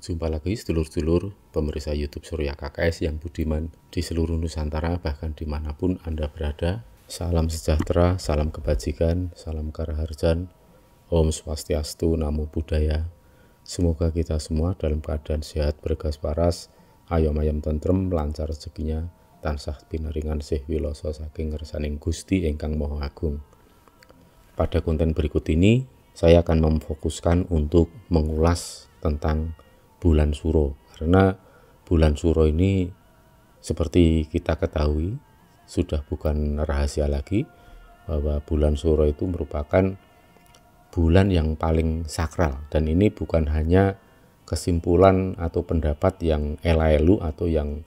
Jumpa lagi sedulur-sedulur pemirsa YouTube Surya KKS yang budiman di seluruh Nusantara, bahkan dimanapun Anda berada. Salam sejahtera, salam kebajikan, salam karaharjan, Om Swastiastu, Namo Buddhaya. Semoga kita semua dalam keadaan sehat, bergas paras, ayam-ayam tentrem, lancar rezekinya, tansah pinaringan sih wiloso saking ngersaning Gusti ingkang Maha Agung. Pada konten berikut ini, saya akan memfokuskan untuk mengulas tentang bulan Suro, karena bulan Suro ini seperti kita ketahui sudah bukan rahasia lagi bahwa bulan Suro itu merupakan bulan yang paling sakral, dan ini bukan hanya kesimpulan atau pendapat yang ela-elu atau yang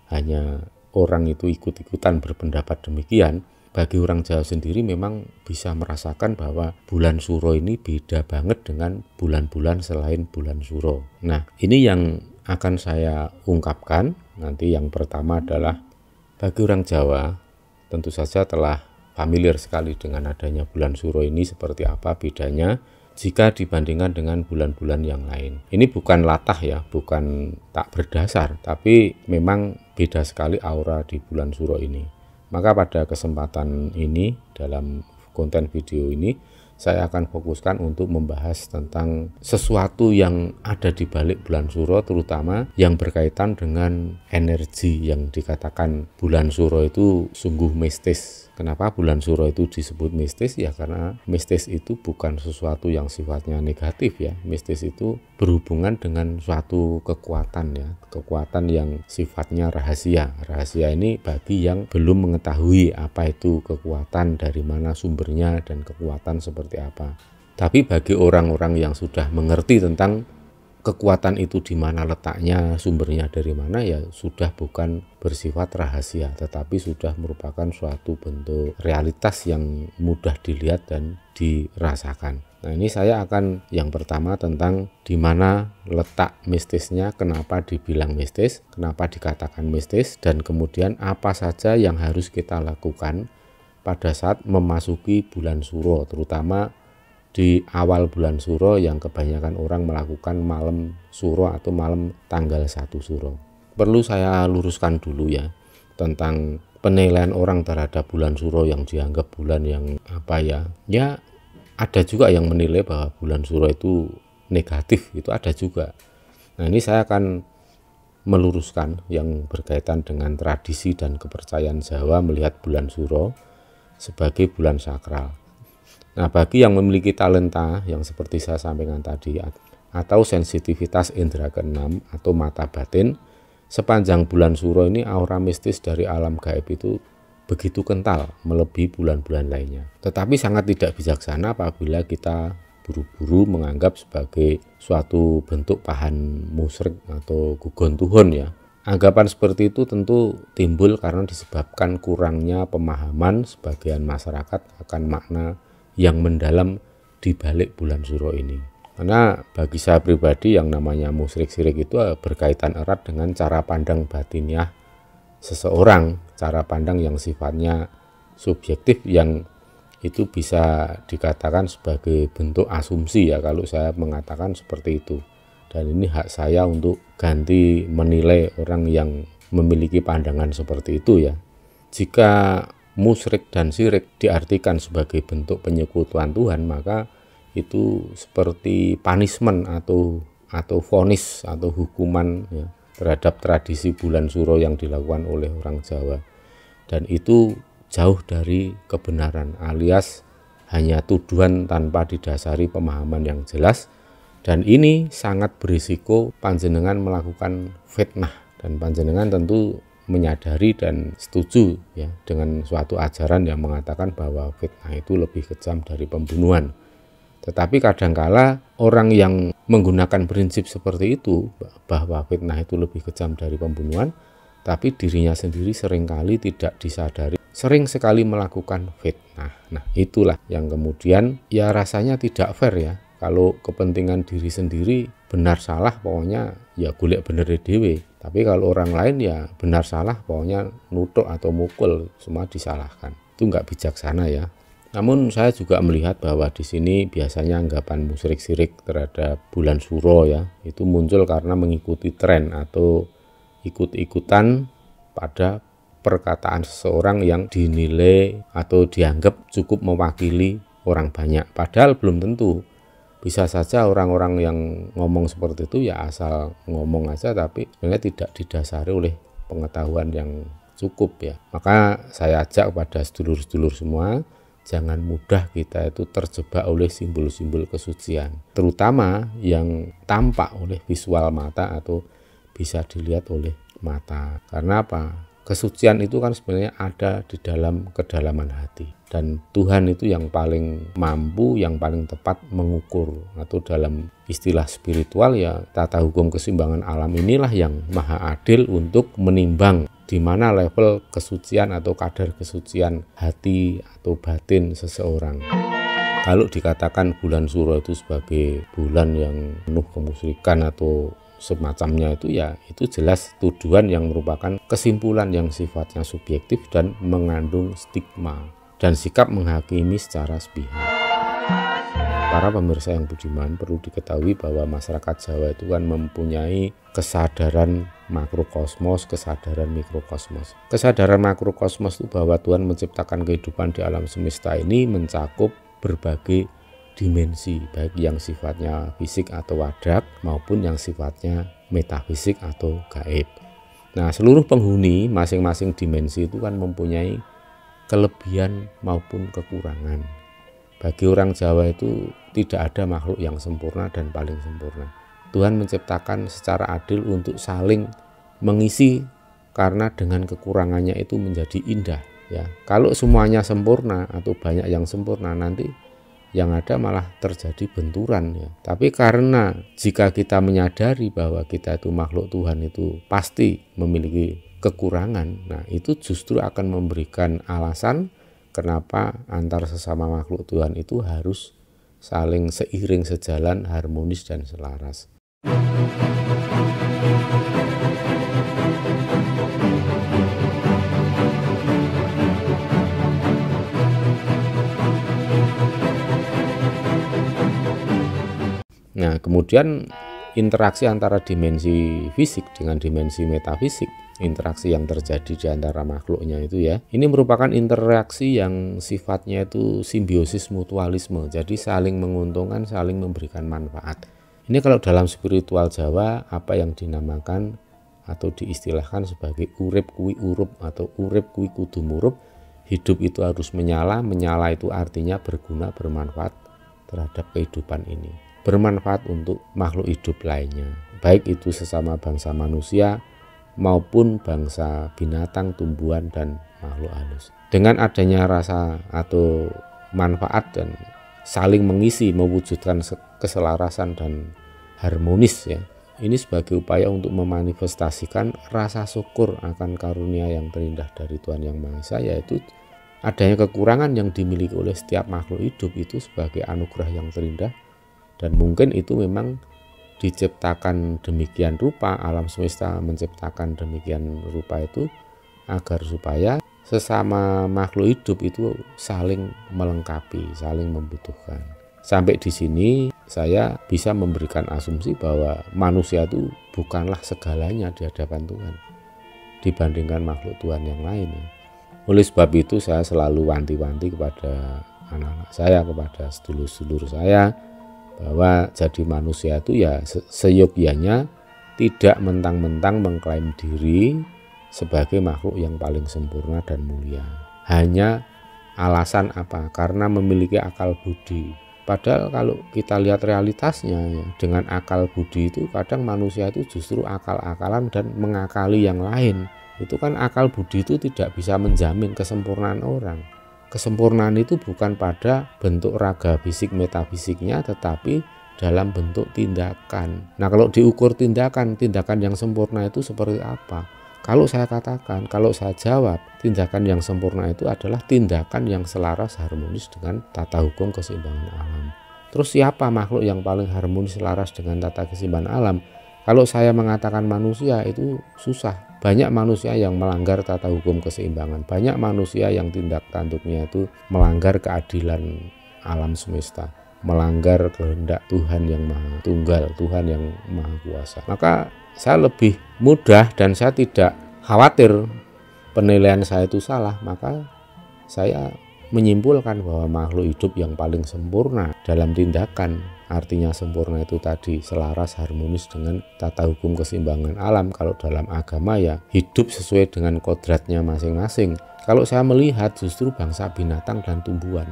hanya orang itu ikut-ikutan berpendapat demikian. Bagi orang Jawa sendiri memang bisa merasakan bahwa bulan Suro ini beda banget dengan bulan-bulan selain bulan Suro. Nah, ini yang akan saya ungkapkan. Nanti yang pertama adalah bagi orang Jawa tentu saja telah familiar sekali dengan adanya bulan Suro ini, seperti apa bedanya jika dibandingkan dengan bulan-bulan yang lain. Ini bukan latah ya, bukan tak berdasar, tapi memang beda sekali aura di bulan Suro ini. Maka pada kesempatan ini, dalam konten video ini, saya akan fokuskan untuk membahas tentang sesuatu yang ada di balik bulan Suro, terutama yang berkaitan dengan energi yang dikatakan bulan Suro itu sungguh mistis. Kenapa bulan Suro itu disebut mistis? Ya karena mistis itu bukan sesuatu yang sifatnya negatif ya. Mistis itu berhubungan dengan suatu kekuatan ya, kekuatan yang sifatnya rahasia. Rahasia ini bagi yang belum mengetahui apa itu kekuatan, dari mana sumbernya, dan kekuatan seperti apa. Tapi bagi orang-orang yang sudah mengerti tentang kekuatan itu di mana letaknya, sumbernya dari mana, ya sudah bukan bersifat rahasia, tetapi sudah merupakan suatu bentuk realitas yang mudah dilihat dan dirasakan. Nah, ini saya akan yang pertama tentang di mana letak mistisnya, kenapa dibilang mistis, kenapa dikatakan mistis, dan kemudian apa saja yang harus kita lakukan pada saat memasuki bulan Suro, terutama di awal bulan Suro yang kebanyakan orang melakukan malam Suro atau malam tanggal 1 Suro. Perlu saya luruskan dulu ya tentang penilaian orang terhadap bulan Suro yang dianggap bulan yang apa ya. Ya ada juga yang menilai bahwa bulan Suro itu negatif, itu ada juga. Nah, ini saya akan meluruskan yang berkaitan dengan tradisi dan kepercayaan Jawa melihat bulan Suro sebagai bulan sakral. Nah, bagi yang memiliki talenta yang seperti saya sampaikan tadi atau sensitivitas indera keenam atau mata batin, sepanjang bulan Suro ini aura mistis dari alam gaib itu begitu kental melebihi bulan-bulan lainnya. Tetapi sangat tidak bijaksana apabila kita buru-buru menganggap sebagai suatu bentuk pahan musyrik atau gugon tuhun ya. Anggapan seperti itu tentu timbul karena disebabkan kurangnya pemahaman sebagian masyarakat akan makna yang mendalam di balik bulan Suro ini. Karena bagi saya pribadi yang namanya musyrik syirik itu berkaitan erat dengan cara pandang batiniah seseorang, cara pandang yang sifatnya subjektif, yang itu bisa dikatakan sebagai bentuk asumsi ya kalau saya mengatakan seperti itu. Dan ini hak saya untuk ganti menilai orang yang memiliki pandangan seperti itu ya. Jika musyrik dan syirik diartikan sebagai bentuk penyekutuan Tuhan, maka itu seperti punishment atau vonis atau hukuman ya, terhadap tradisi bulan Suro yang dilakukan oleh orang Jawa. Dan itu jauh dari kebenaran, alias hanya tuduhan tanpa didasari pemahaman yang jelas, Dan ini sangat berisiko panjenengan melakukan fitnah, dan panjenengan tentu menyadari dan setuju ya dengan suatu ajaran yang mengatakan bahwa fitnah itu lebih kejam dari pembunuhan. Tetapi kadangkala orang yang menggunakan prinsip seperti itu bahwa fitnah itu lebih kejam dari pembunuhan, tapi dirinya sendiri seringkali tidak disadari, sering sekali melakukan fitnah. Nah, itulah yang kemudian ya rasanya tidak fair ya. Kalau kepentingan diri sendiri benar salah pokoknya ya golek bener dhewe. Tapi kalau orang lain ya benar salah pokoknya nutuk atau mukul, semua disalahkan. Itu nggak bijaksana ya. Namun saya juga melihat bahwa di sini biasanya anggapan musyrik syirik terhadap bulan Suro ya itu muncul karena mengikuti tren atau ikut-ikutan pada perkataan seseorang yang dinilai atau dianggap cukup mewakili orang banyak. Padahal belum tentu. Bisa saja orang-orang yang ngomong seperti itu ya asal ngomong aja, tapi sebenarnya tidak didasari oleh pengetahuan yang cukup ya. Maka saya ajak kepada sedulur-sedulur semua, jangan mudah kita itu terjebak oleh simbol-simbol kesucian, terutama yang tampak oleh visual mata atau bisa dilihat oleh mata. Karena apa? Kesucian itu kan sebenarnya ada di dalam kedalaman hati, dan Tuhan itu yang paling mampu, yang paling tepat mengukur, atau dalam istilah spiritual ya tata hukum keseimbangan alam inilah yang maha adil untuk menimbang di mana level kesucian atau kadar kesucian hati atau batin seseorang. Kalau dikatakan bulan Suro itu sebagai bulan yang penuh kemusyrikan atau semacamnya itu ya itu jelas tuduhan yang merupakan kesimpulan yang sifatnya subjektif dan mengandung stigma dan sikap menghakimi secara sepihak. Para pemirsa yang budiman, perlu diketahui bahwa masyarakat Jawa itu kan mempunyai kesadaran makrokosmos, kesadaran mikrokosmos. Kesadaran makrokosmos itu bahwa Tuhan menciptakan kehidupan di alam semesta ini mencakup berbagai dimensi, baik yang sifatnya fisik atau wadak maupun yang sifatnya metafisik atau gaib. Nah, seluruh penghuni masing-masing dimensi itu kan mempunyai kelebihan maupun kekurangan. Bagi orang Jawa itu tidak ada makhluk yang sempurna dan paling sempurna. Tuhan menciptakan secara adil untuk saling mengisi, karena dengan kekurangannya itu menjadi indah ya. Kalau semuanya sempurna atau banyak yang sempurna, nanti yang ada malah terjadi benturan ya. Tapi karena jika kita menyadari bahwa kita itu makhluk Tuhan itu pasti memiliki kekurangan, nah itu justru akan memberikan alasan kenapa antar sesama makhluk Tuhan itu harus saling seiring sejalan, harmonis dan selaras. Nah, kemudian interaksi antara dimensi fisik dengan dimensi metafisik, interaksi yang terjadi di antara makhluknya itu ya, ini merupakan interaksi yang sifatnya itu simbiosis mutualisme, jadi saling menguntungkan, saling memberikan manfaat. Ini kalau dalam spiritual Jawa apa yang dinamakan atau diistilahkan sebagai urip kui urup atau urip kui kudu murup. Hidup itu harus menyala, menyala itu artinya berguna, bermanfaat terhadap kehidupan ini, bermanfaat untuk makhluk hidup lainnya, baik itu sesama bangsa manusia maupun bangsa binatang, tumbuhan, dan makhluk halus. Dengan adanya rasa atau manfaat dan saling mengisi, mewujudkan keselarasan dan harmonis ya. Ini sebagai upaya untuk memanifestasikan rasa syukur akan karunia yang terindah dari Tuhan Yang Maha Esa, yaitu adanya kekurangan yang dimiliki oleh setiap makhluk hidup itu sebagai anugerah yang terindah. Dan mungkin itu memang diciptakan demikian rupa, alam semesta menciptakan demikian rupa itu agar supaya sesama makhluk hidup itu saling melengkapi, saling membutuhkan. Sampai di sini saya bisa memberikan asumsi bahwa manusia itu bukanlah segalanya di hadapan Tuhan dibandingkan makhluk Tuhan yang lain. Oleh sebab itu saya selalu wanti-wanti kepada anak-anak saya, kepada sedulur-sedulur saya, bahwa jadi manusia itu ya seyogyanya tidak mentang-mentang mengklaim diri sebagai makhluk yang paling sempurna dan mulia. Hanya alasan apa? Karena memiliki akal budi, Padahal kalau kita lihat realitasnya ya, dengan akal budi itu kadang manusia itu justru akal-akalan dan mengakali yang lain. Itu kan akal budi itu tidak bisa menjamin kesempurnaan orang. Kesempurnaan itu bukan pada bentuk raga fisik metafisiknya, tetapi dalam bentuk tindakan. Nah, kalau diukur tindakan yang sempurna itu seperti apa? Kalau saya katakan, kalau saya jawab, tindakan yang sempurna itu adalah tindakan yang selaras harmonis dengan tata hukum keseimbangan alam. Terus siapa makhluk yang paling harmonis selaras dengan tata keseimbangan alam? Kalau saya mengatakan manusia itu susah. Banyak manusia yang melanggar tata hukum keseimbangan. Banyak manusia yang tindak tanduknya itu melanggar keadilan alam semesta, melanggar kehendak Tuhan yang Maha Tunggal, Tuhan yang Maha Kuasa. Maka saya lebih mudah dan saya tidak khawatir penilaian saya itu salah. Maka saya menyimpulkan bahwa makhluk hidup yang paling sempurna dalam tindakan, artinya sempurna itu tadi selaras harmonis dengan tata hukum keseimbangan alam. Kalau dalam agama ya hidup sesuai dengan kodratnya masing-masing. Kalau saya melihat justru bangsa binatang dan tumbuhan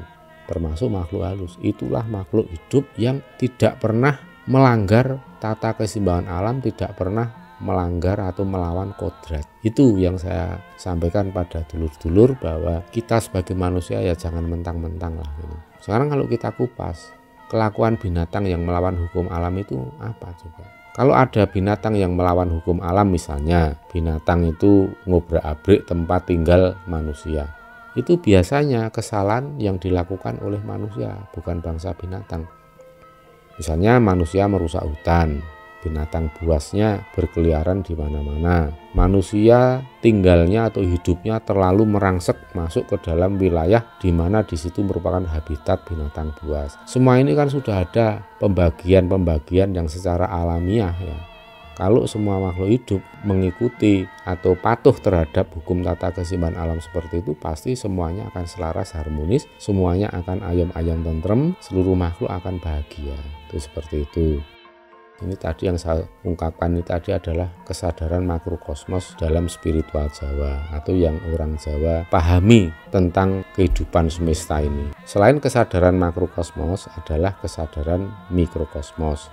termasuk makhluk halus, itulah makhluk hidup yang tidak pernah melanggar tata keseimbangan alam, tidak pernah melanggar atau melawan kodrat. Itu yang saya sampaikan pada dulur-dulur, bahwa kita sebagai manusia ya jangan mentang-mentang lah ini. Sekarang kalau kita kupas kelakuan binatang yang melawan hukum alam itu apa coba? Kalau ada binatang yang melawan hukum alam, misalnya binatang itu ngobrak-abrik tempat tinggal manusia, itu biasanya kesalahan yang dilakukan oleh manusia, bukan bangsa binatang. Misalnya manusia merusak hutan, binatang buasnya berkeliaran di mana-mana. Manusia tinggalnya atau hidupnya terlalu merangsek masuk ke dalam wilayah di mana di situ merupakan habitat binatang buas. Semua ini kan sudah ada pembagian-pembagian yang secara alamiah ya. Kalau semua makhluk hidup mengikuti atau patuh terhadap hukum tata keseimbangan alam seperti itu, pasti semuanya akan selaras harmonis, semuanya akan ayam-ayam tentrem, seluruh makhluk akan bahagia. Itu seperti itu. Ini tadi yang saya ungkapkan ini tadi adalah kesadaran makrokosmos dalam spiritual Jawa, atau yang orang Jawa pahami tentang kehidupan semesta ini. Selain kesadaran makrokosmos adalah kesadaran mikrokosmos.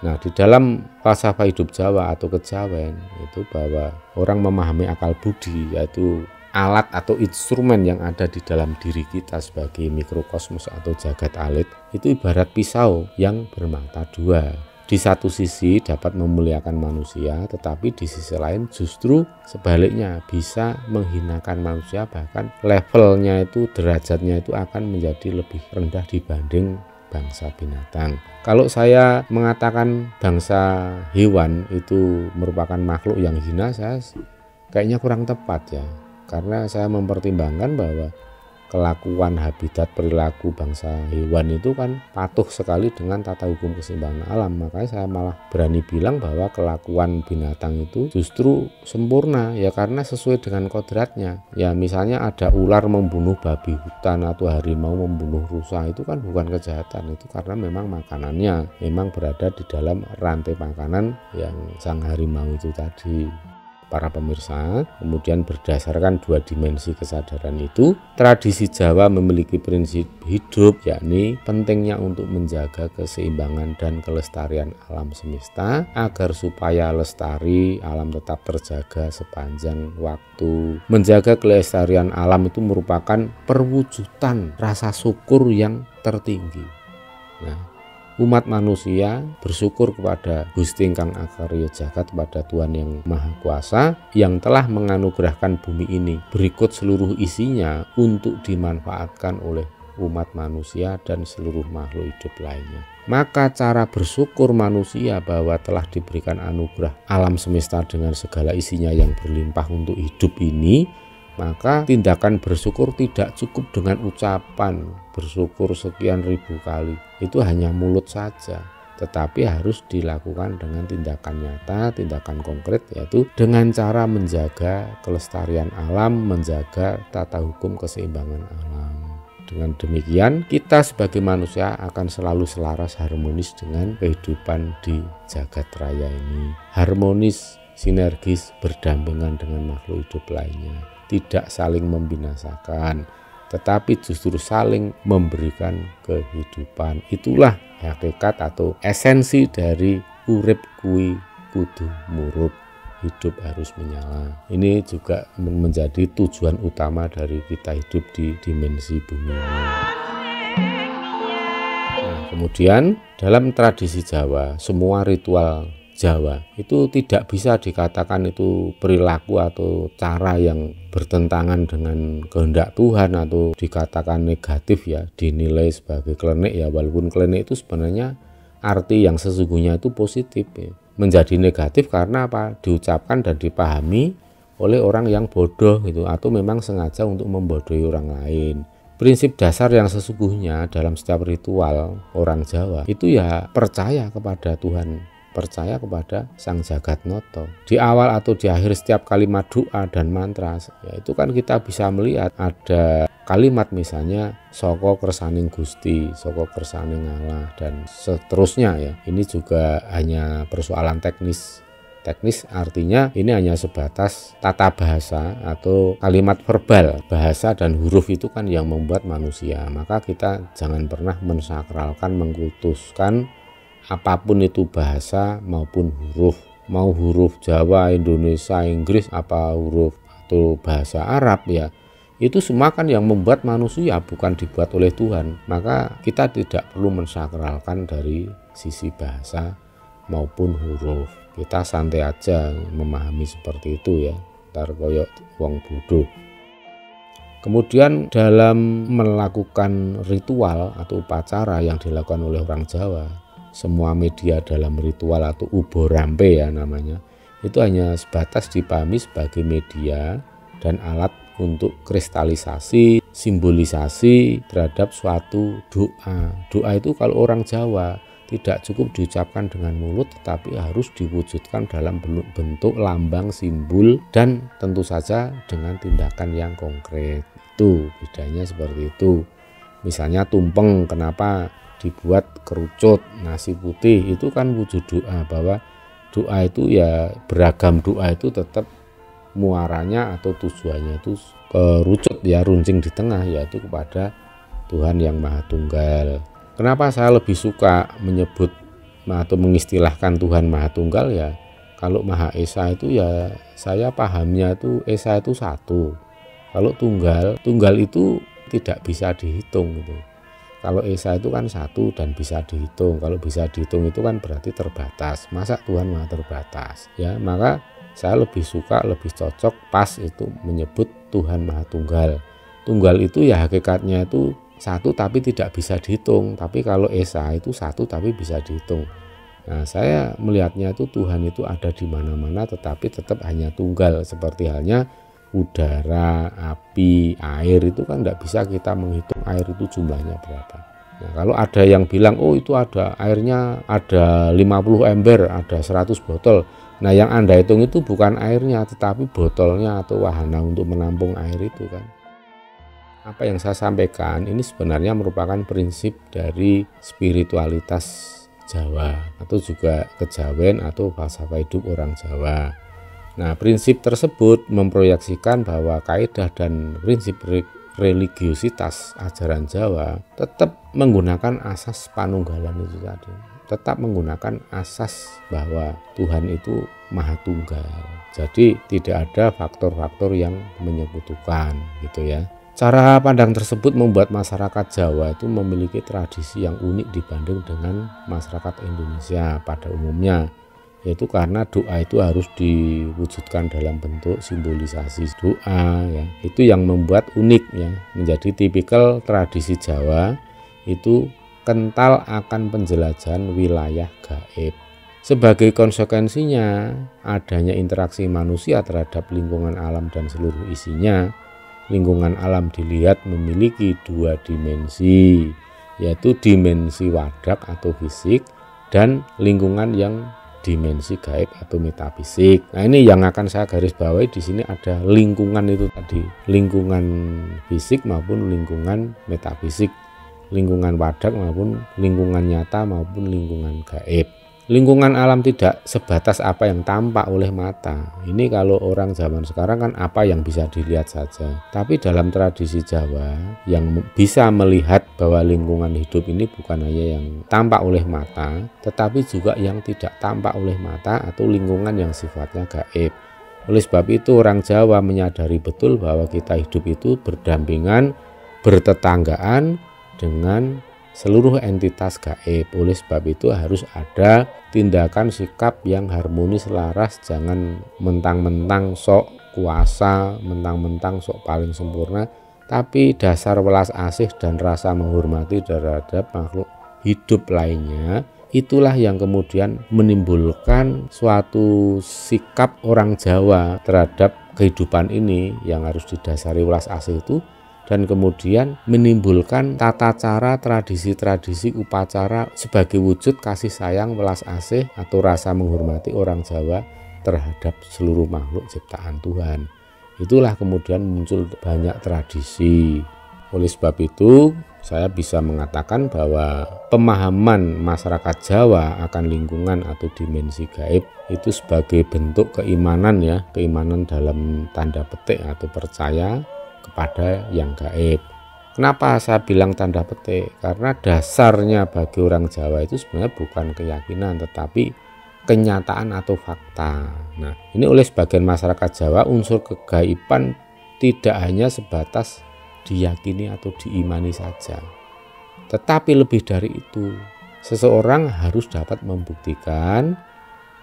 Nah, di dalam falsafah hidup Jawa atau kejawen itu bahwa orang memahami akal budi, yaitu alat atau instrumen yang ada di dalam diri kita sebagai mikrokosmos atau jagat alit, itu ibarat pisau yang bermata dua. Di satu sisi dapat memuliakan manusia, tetapi di sisi lain justru sebaliknya bisa menghinakan manusia, bahkan levelnya itu, derajatnya itu akan menjadi lebih rendah dibanding bangsa binatang. Kalau saya mengatakan bangsa hewan itu merupakan makhluk yang hina, saya kayaknya kurang tepat ya, karena saya mempertimbangkan bahwa kelakuan, habitat, perilaku bangsa hewan itu kan patuh sekali dengan tata hukum keseimbangan alam. Makanya saya malah berani bilang bahwa kelakuan binatang itu justru sempurna ya, karena sesuai dengan kodratnya. Ya misalnya ada ular membunuh babi hutan atau harimau membunuh rusa, itu kan bukan kejahatan, itu karena memang makanannya memang berada di dalam rantai makanan yang sang harimau itu tadi. Para pemirsa, kemudian berdasarkan dua dimensi kesadaran itu, tradisi Jawa memiliki prinsip hidup, yakni pentingnya untuk menjaga keseimbangan dan kelestarian alam semesta agar supaya lestari, alam tetap terjaga sepanjang waktu. Menjaga kelestarian alam itu merupakan perwujudan rasa syukur yang tertinggi. Nah, umat manusia bersyukur kepada Gusti Ingkang Akarya Jagat, kepada Tuhan yang Maha Kuasa yang telah menganugerahkan bumi ini berikut seluruh isinya untuk dimanfaatkan oleh umat manusia dan seluruh makhluk hidup lainnya. Maka cara bersyukur manusia bahwa telah diberikan anugerah alam semesta dengan segala isinya yang berlimpah untuk hidup ini, maka tindakan bersyukur tidak cukup dengan ucapan bersyukur sekian ribu kali, itu hanya mulut saja, tetapi harus dilakukan dengan tindakan nyata, tindakan konkret, yaitu dengan cara menjaga kelestarian alam, menjaga tata hukum keseimbangan alam. Dengan demikian kita sebagai manusia akan selalu selaras harmonis dengan kehidupan di jagat raya ini, harmonis, sinergis, berdampingan dengan makhluk hidup lainnya, tidak saling membinasakan, tetapi justru saling memberikan kehidupan. Itulah hakikat atau esensi dari urip kui kudu murup, hidup harus menyala. Ini juga menjadi tujuan utama dari kita hidup di dimensi bumi ini. Nah, kemudian dalam tradisi Jawa, semua ritual Jawa itu tidak bisa dikatakan itu perilaku atau cara yang bertentangan dengan kehendak Tuhan atau dikatakan negatif ya, dinilai sebagai klenik ya, walaupun klenik itu sebenarnya arti yang sesungguhnya itu positif ya. Menjadi negatif karena apa? Diucapkan dan dipahami oleh orang yang bodoh gitu, atau memang sengaja untuk membodohi orang lain. Prinsip dasar yang sesungguhnya dalam setiap ritual orang Jawa itu ya percaya kepada Tuhan, percaya kepada Sang Jagatnoto. Di awal atau di akhir setiap kalimat doa dan mantra ya, itu kan kita bisa melihat ada kalimat misalnya soko kersaning Gusti, soko kersaning Allah, dan seterusnya ya. Ini juga hanya persoalan teknis. Teknis artinya ini hanya sebatas tata bahasa atau kalimat verbal. Bahasa dan huruf itu kan yang membuat manusia. Maka kita jangan pernah mensakralkan, mengkultuskan apapun itu bahasa maupun huruf. Mau huruf Jawa, Indonesia, Inggris, apa huruf atau bahasa Arab ya. Itu semua kan yang membuat manusia, bukan dibuat oleh Tuhan. Maka kita tidak perlu mensakralkan dari sisi bahasa maupun huruf. Kita santai aja memahami seperti itu ya, ntar koyok wong bodoh. Kemudian dalam melakukan ritual atau upacara yang dilakukan oleh orang Jawa, semua media dalam ritual atau ubo rampe ya namanya, itu hanya sebatas dipahami sebagai media dan alat untuk kristalisasi, simbolisasi terhadap suatu doa. Doa itu kalau orang Jawa tidak cukup diucapkan dengan mulut, tetapi harus diwujudkan dalam bentuk lambang, simbol, dan tentu saja dengan tindakan yang konkret. Itu bedanya seperti itu. Misalnya tumpeng, kenapa dibuat kerucut nasi putih, itu kan wujud doa, bahwa doa itu ya beragam doa itu tetap muaranya atau tujuannya itu kerucut ya, runcing di tengah, yaitu kepada Tuhan yang Maha Tunggal. Kenapa saya lebih suka menyebut atau mengistilahkan Tuhan Maha Tunggal ya, kalau Maha Esa itu ya saya pahamnya itu Esa itu satu. Kalau tunggal itu tidak bisa dihitung gitu. Kalau Esa itu kan satu dan bisa dihitung. Kalau bisa dihitung itu kan berarti terbatas. Masa Tuhan Maha terbatas? Ya, maka saya lebih suka, lebih cocok, pas itu menyebut Tuhan Maha Tunggal. Tunggal itu ya hakikatnya itu satu tapi tidak bisa dihitung. Tapi kalau Esa itu satu tapi bisa dihitung. Nah, saya melihatnya itu Tuhan itu ada di mana-mana tetapi tetap hanya tunggal. Seperti halnya udara, api, air itu kan tidak bisa kita menghitung air itu jumlahnya berapa. Nah, kalau ada yang bilang oh itu ada airnya ada 50 ember, ada 100 botol. Nah, yang Anda hitung itu bukan airnya tetapi botolnya atau wahana untuk menampung air itu kan. Apa yang saya sampaikan ini sebenarnya merupakan prinsip dari spiritualitas Jawa atau juga kejawen atau falsafah hidup orang Jawa. Nah, prinsip tersebut memproyeksikan bahwa kaidah dan prinsip religiositas ajaran Jawa tetap menggunakan asas panunggalan itu tadi. Tetap menggunakan asas bahwa Tuhan itu Maha Tunggal. Jadi tidak ada faktor-faktor yang menyekutukan gitu ya. Cara pandang tersebut membuat masyarakat Jawa itu memiliki tradisi yang unik dibanding dengan masyarakat Indonesia pada umumnya, yaitu karena doa itu harus diwujudkan dalam bentuk simbolisasi doa ya. Itu yang membuat unik ya, menjadi tipikal tradisi Jawa itu kental akan penjelajahan wilayah gaib. Sebagai konsekuensinya adanya interaksi manusia terhadap lingkungan alam dan seluruh isinya. Lingkungan alam dilihat memiliki dua dimensi, yaitu dimensi wadak atau fisik dan lingkungan yang dimensi gaib atau metafisik. Nah, ini yang akan saya garis bawahi di sini, ada lingkungan itu tadi, lingkungan fisik maupun lingkungan metafisik, lingkungan wadak maupun lingkungan nyata maupun lingkungan gaib. Lingkungan alam tidak sebatas apa yang tampak oleh mata. Ini kalau orang zaman sekarang kan apa yang bisa dilihat saja. Tapi dalam tradisi Jawa yang bisa melihat bahwa lingkungan hidup ini bukan hanya yang tampak oleh mata, tetapi juga yang tidak tampak oleh mata atau lingkungan yang sifatnya gaib. Oleh sebab itu orang Jawa menyadari betul bahwa kita hidup itu berdampingan, bertetanggaan dengan seluruh entitas gaib. Oleh sebab itu harus ada tindakan sikap yang harmonis selaras, jangan mentang-mentang sok kuasa, mentang-mentang sok paling sempurna, tapi dasar welas asih dan rasa menghormati terhadap makhluk hidup lainnya. Itulah yang kemudian menimbulkan suatu sikap orang Jawa terhadap kehidupan ini yang harus didasari welas asih itu, dan kemudian menimbulkan tata cara, tradisi-tradisi, upacara sebagai wujud kasih sayang, welas asih atau rasa menghormati orang Jawa terhadap seluruh makhluk ciptaan Tuhan. Itulah kemudian muncul banyak tradisi. Oleh sebab itu saya bisa mengatakan bahwa pemahaman masyarakat Jawa akan lingkungan atau dimensi gaib itu sebagai bentuk keimanan, ya, keimanan dalam tanda petik atau percaya kepada yang gaib. Kenapa saya bilang tanda petik? Karena dasarnya bagi orang Jawa itu sebenarnya bukan keyakinan tetapi kenyataan atau fakta. Nah, ini oleh sebagian masyarakat Jawa unsur kegaiban tidak hanya sebatas diyakini atau diimani saja, tetapi lebih dari itu, seseorang harus dapat membuktikan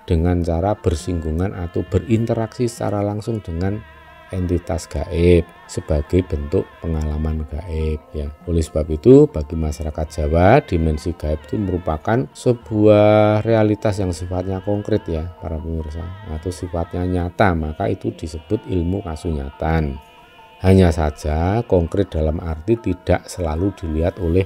dengan cara bersinggungan atau berinteraksi secara langsung dengan entitas gaib sebagai bentuk pengalaman gaib, ya. Oleh sebab itu bagi masyarakat Jawa dimensi gaib itu merupakan sebuah realitas yang sifatnya konkret, ya para pemirsa, atau sifatnya nyata, maka itu disebut ilmu kasunyatan. Hanya saja konkret dalam arti tidak selalu dilihat oleh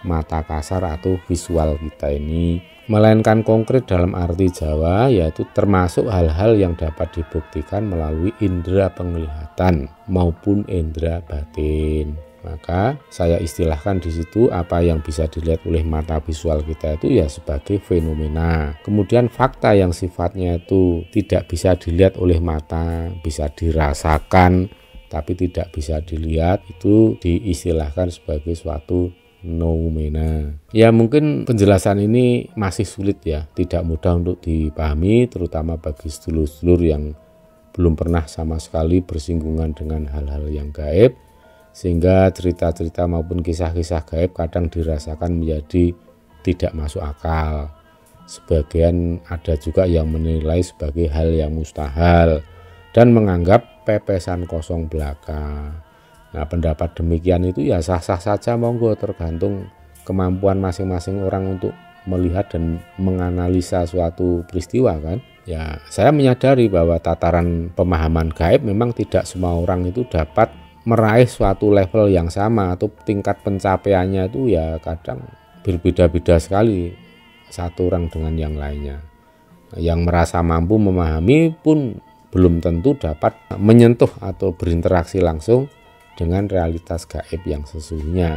mata kasar atau visual kita ini, melainkan konkret dalam arti Jawa, yaitu termasuk hal-hal yang dapat dibuktikan melalui indera penglihatan maupun indera batin. Maka saya istilahkan di situ apa yang bisa dilihat oleh mata visual kita itu ya sebagai fenomena. Kemudian fakta yang sifatnya itu tidak bisa dilihat oleh mata, bisa dirasakan tapi tidak bisa dilihat, itu diistilahkan sebagai suatu noumena. Ya mungkin penjelasan ini masih sulit, ya, tidak mudah untuk dipahami terutama bagi sedulur-sedulur yang belum pernah sama sekali bersinggungan dengan hal-hal yang gaib, sehingga cerita-cerita maupun kisah-kisah gaib kadang dirasakan menjadi tidak masuk akal. Sebagian ada juga yang menilai sebagai hal yang mustahil dan menganggap pepesan kosong belaka. Nah, pendapat demikian itu ya sah-sah saja, monggo, tergantung kemampuan masing-masing orang untuk melihat dan menganalisa suatu peristiwa, kan. Ya, saya menyadari bahwa tataran pemahaman gaib memang tidak semua orang itu dapat meraih suatu level yang sama, atau tingkat pencapaiannya itu ya kadang berbeda-beda sekali satu orang dengan yang lainnya. Yang merasa mampu memahami pun belum tentu dapat menyentuh atau berinteraksi langsung dengan realitas gaib yang sesungguhnya.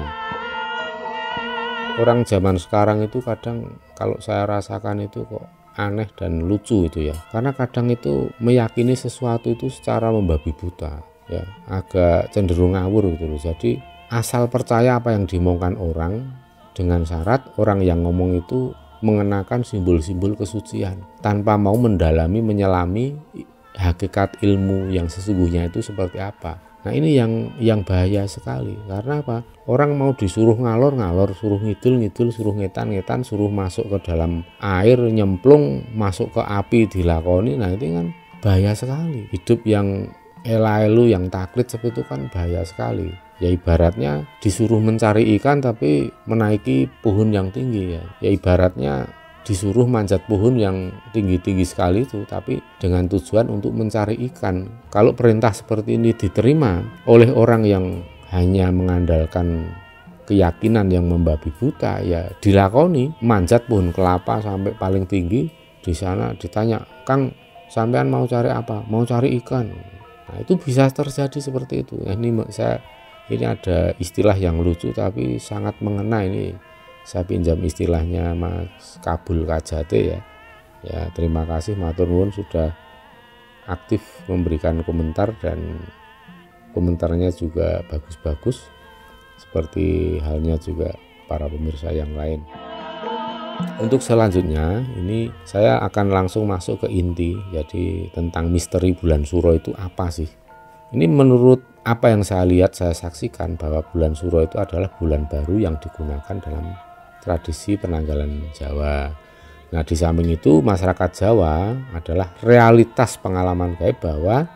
Orang zaman sekarang itu kadang kalau saya rasakan itu kok aneh dan lucu itu, ya, karena kadang itu meyakini sesuatu itu secara membabi buta, ya, agak cenderung ngawur gitu loh. Jadi asal percaya apa yang diomongkan orang dengan syarat orang yang ngomong itu mengenakan simbol-simbol kesucian tanpa mau mendalami, menyelami hakikat ilmu yang sesungguhnya itu seperti apa. Nah, ini yang bahaya sekali. Karena apa? Orang mau disuruh ngalor-ngalor, suruh ngidul-ngidul, suruh ngetan-ngetan, suruh masuk ke dalam air, nyemplung, masuk ke api dilakoni. Nah, itu kan bahaya sekali. Hidup yang ela-elu, yang taklid seperti itu kan bahaya sekali. Ya ibaratnya disuruh mencari ikan tapi menaiki pohon yang tinggi, ya. Ya ibaratnya disuruh manjat pohon yang tinggi-tinggi sekali itu tapi dengan tujuan untuk mencari ikan. Kalau perintah seperti ini diterima oleh orang yang hanya mengandalkan keyakinan yang membabi buta, ya dilakoni, manjat pohon kelapa sampai paling tinggi, di sana ditanya, "Kang, sampean mau cari apa?" "Mau cari ikan." Nah, itu bisa terjadi seperti itu. Nah, ini ada istilah yang lucu tapi sangat mengena ini. Saya pinjam istilahnya Mas Kabul Kajate, ya. Ya, terima kasih matur nuwun sudah aktif memberikan komentar, dan komentarnya juga bagus-bagus, seperti halnya juga para pemirsa yang lain. Untuk selanjutnya ini saya akan langsung masuk ke inti, jadi tentang misteri bulan Suro itu apa sih. Ini menurut apa yang saya lihat, saya saksikan bahwa bulan Suro itu adalah bulan baru yang digunakan dalam tradisi penanggalan Jawa. Nah, di samping itu masyarakat Jawa adalah realitas pengalaman gaib bahwa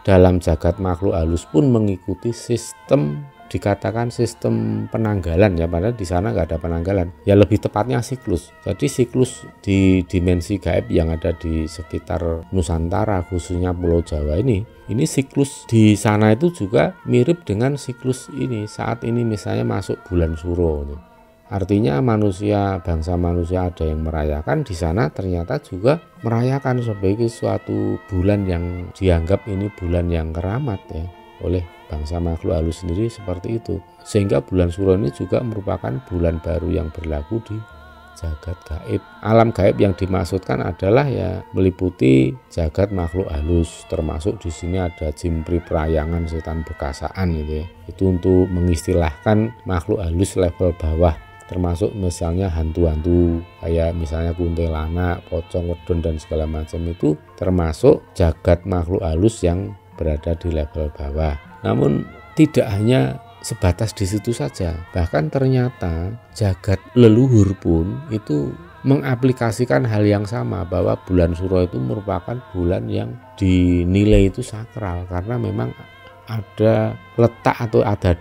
dalam jagat makhluk halus pun mengikuti sistem, dikatakan sistem penanggalan ya, padahal di sana nggak ada penanggalan. Ya lebih tepatnya siklus. Jadi siklus di dimensi gaib yang ada di sekitar Nusantara, khususnya Pulau Jawa ini siklus di sana itu juga mirip dengan siklus ini. Saat ini misalnya masuk bulan Suro. Artinya manusia, bangsa manusia ada yang merayakan, di sana ternyata juga merayakan sebagai suatu bulan yang dianggap ini bulan yang keramat ya oleh bangsa makhluk halus sendiri, seperti itu. Sehingga bulan Suro ini juga merupakan bulan baru yang berlaku di jagat gaib. Alam gaib yang dimaksudkan adalah ya meliputi jagat makhluk halus, termasuk di sini ada jin priprayangan, setan bekasaan gitu ya. Itu untuk mengistilahkan makhluk halus level bawah, termasuk misalnya hantu-hantu kayak misalnya kuntilanak, pocong, wedon dan segala macam, itu termasuk jagat makhluk halus yang berada di level bawah. Namun tidak hanya sebatas di situ saja, bahkan ternyata jagat leluhur pun itu mengaplikasikan hal yang sama, bahwa bulan Suro itu merupakan bulan yang dinilai itu sakral karena memang ada letak atau ada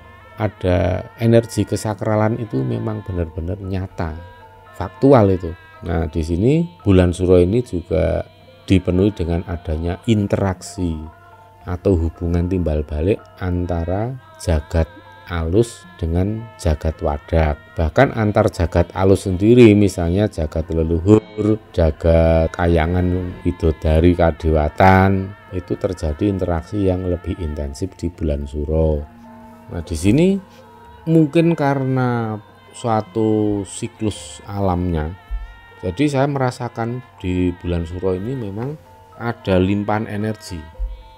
energi kesakralan itu memang benar-benar nyata, faktual itu. Nah, di sini bulan Suro ini juga dipenuhi dengan adanya interaksi atau hubungan timbal balik antara jagat alus dengan jagat wadak. Bahkan antar jagat alus sendiri, misalnya jagat leluhur, jagat kayangan widodari kadewatan, itu terjadi interaksi yang lebih intensif di bulan Suro. Nah, di sini mungkin karena suatu siklus alamnya, jadi saya merasakan di bulan Suro ini memang ada limpahan energi.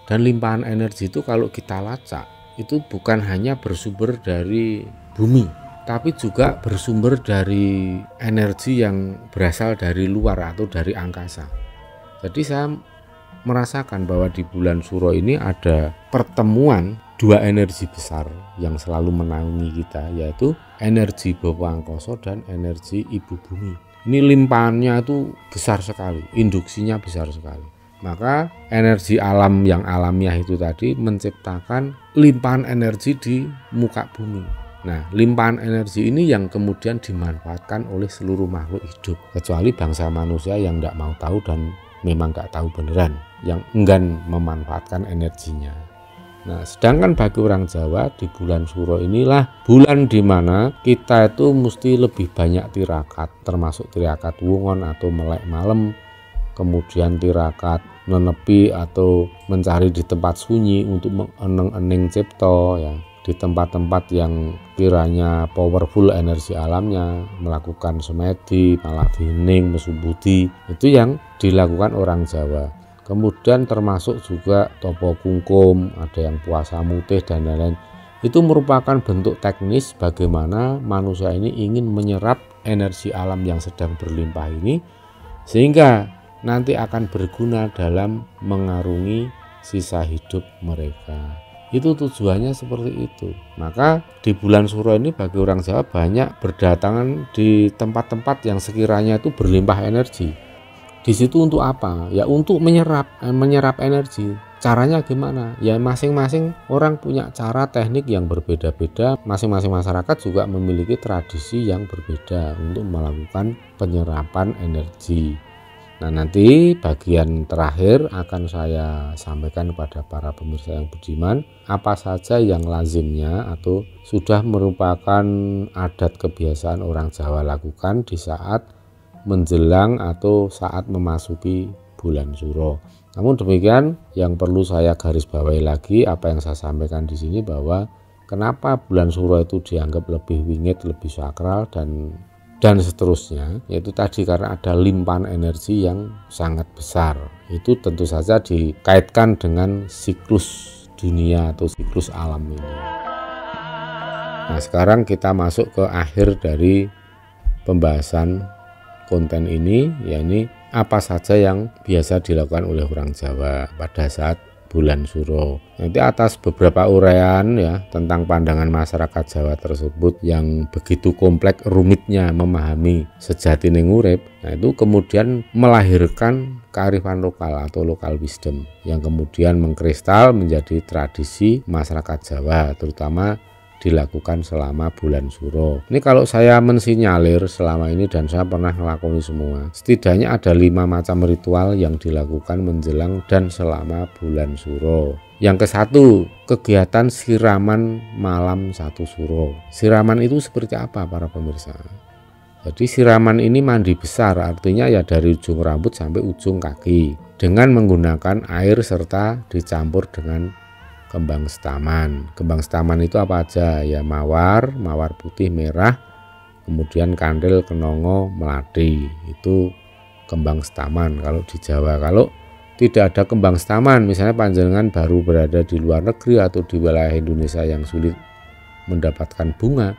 Dan limpahan energi itu kalau kita lacak, itu bukan hanya bersumber dari bumi, tapi juga bersumber dari energi yang berasal dari luar atau dari angkasa. Jadi saya merasakan bahwa di bulan Suro ini ada pertemuan dua energi besar yang selalu menaungi kita, yaitu energi Bawa Angkasa dan energi Ibu Bumi. Ini limpahannya itu besar sekali, induksinya besar sekali. Maka energi alam yang alamiah itu tadi menciptakan limpahan energi di muka bumi. Nah, limpahan energi ini yang kemudian dimanfaatkan oleh seluruh makhluk hidup, kecuali bangsa manusia yang tidak mau tahu dan memang nggak tahu beneran, yang enggan memanfaatkan energinya. Nah, sedangkan bagi orang Jawa di bulan Suro inilah bulan di mana kita itu mesti lebih banyak tirakat, termasuk tirakat wungon atau melek malam, kemudian tirakat nenepi atau mencari di tempat sunyi untuk meneneng-eneng cipto ya, di tempat-tempat yang kiranya powerful energi alamnya, melakukan semedi, maladining, mesubudi, itu yang dilakukan orang Jawa. Kemudian termasuk juga topo kungkum, ada yang puasa mutih dan lain-lain. Itu merupakan bentuk teknis bagaimana manusia ini ingin menyerap energi alam yang sedang berlimpah ini, sehingga nanti akan berguna dalam mengarungi sisa hidup mereka. Itu tujuannya seperti itu. Maka di bulan Suro ini bagi orang Jawa banyak berdatangan di tempat-tempat yang sekiranya itu berlimpah energi. Di situ untuk apa? Ya untuk menyerap energi. Caranya gimana? Ya masing-masing orang punya cara teknik yang berbeda-beda. Masing-masing masyarakat juga memiliki tradisi yang berbeda untuk melakukan penyerapan energi. Nah, nanti bagian terakhir akan saya sampaikan kepada para pemirsa yang budiman apa saja yang lazimnya atau sudah merupakan adat kebiasaan orang Jawa lakukan di saat menjelang atau saat memasuki bulan Suro. Namun demikian, yang perlu saya garis bawahi lagi apa yang saya sampaikan di sini, bahwa kenapa bulan Suro itu dianggap lebih wingit, lebih sakral, dan dan seterusnya, yaitu tadi karena ada limpahan energi yang sangat besar. Itu tentu saja dikaitkan dengan siklus dunia atau siklus alam ini. Nah, sekarang kita masuk ke akhir dari pembahasan konten ini, yakni apa saja yang biasa dilakukan oleh orang Jawa pada saat bulan Suro. Nanti atas beberapa uraian ya tentang pandangan masyarakat Jawa tersebut yang begitu kompleks rumitnya memahami sejatine urip, nah itu kemudian melahirkan kearifan lokal atau local wisdom yang kemudian mengkristal menjadi tradisi masyarakat Jawa, terutama dilakukan selama bulan Suro. Ini kalau saya mensinyalir selama ini, dan saya pernah melakukan semua, setidaknya ada 5 macam ritual yang dilakukan menjelang dan selama bulan Suro. Yang ke-1, kegiatan siraman malam 1 Suro. Siraman itu seperti apa para pemirsa? Jadi siraman ini mandi besar, artinya ya dari ujung rambut sampai ujung kaki, dengan menggunakan air serta dicampur dengan kembang setaman. Kembang setaman itu apa aja? Ya mawar putih, merah, kemudian kandil, kenongo, melati. Itu kembang setaman kalau di Jawa. Kalau tidak ada kembang setaman, misalnya panjenengan baru berada di luar negeri atau di wilayah Indonesia yang sulit mendapatkan bunga,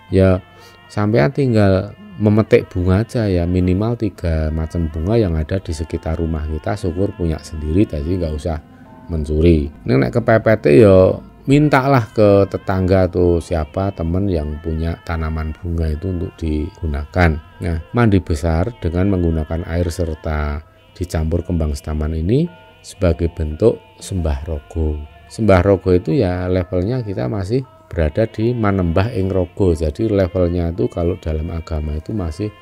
ya sampean tinggal memetik bunga aja ya, minimal 3 macam bunga yang ada di sekitar rumah kita, syukur punya sendiri, jadi nggak usah mencuri. Ini nek kepepet ya mintalah ke tetangga atau siapa teman yang punya tanaman bunga itu untuk digunakan. Nah, mandi besar dengan menggunakan air serta dicampur kembang setaman ini sebagai bentuk sembah rogo. Sembah rogo itu ya levelnya kita masih berada di manembah ing rogo. Jadi levelnya itu kalau dalam agama itu masih